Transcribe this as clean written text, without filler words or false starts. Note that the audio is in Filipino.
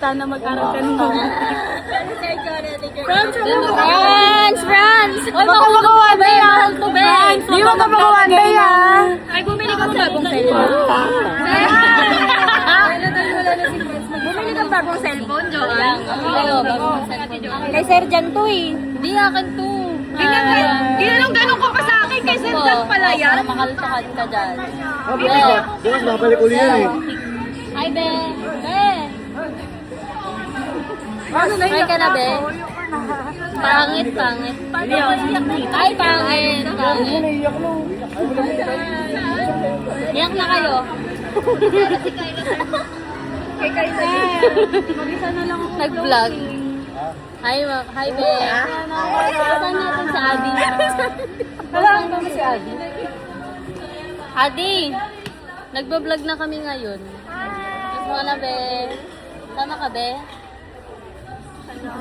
Sana mag-aral ka ng France! Oy, baka magawa na yan! Di ba magawa na yan? Ay, bumili ka ng bagong cellphone. Bumili ka ng bagong cellphone, Joanne? Kay Sir Jan to eh. Hindi, akin to. Ginanong ganun ko pa sa akin kay Sir Jan pala yan. Makalutakan ka dyan. Boss, babalik uli yan eh. Hi, Be. Be. Hi ka na, Be. Pangit. Ay, pangit. Iyak na kayo. Kay Kayla. Mag-isa na lang ako. Nag-vlog. Hi, Be. Saan natin sa Adi? Saan ba si Adi? Adi! Nagbablog na kami ngayon. Gusto na, Be. Tama ka, Be? Ano?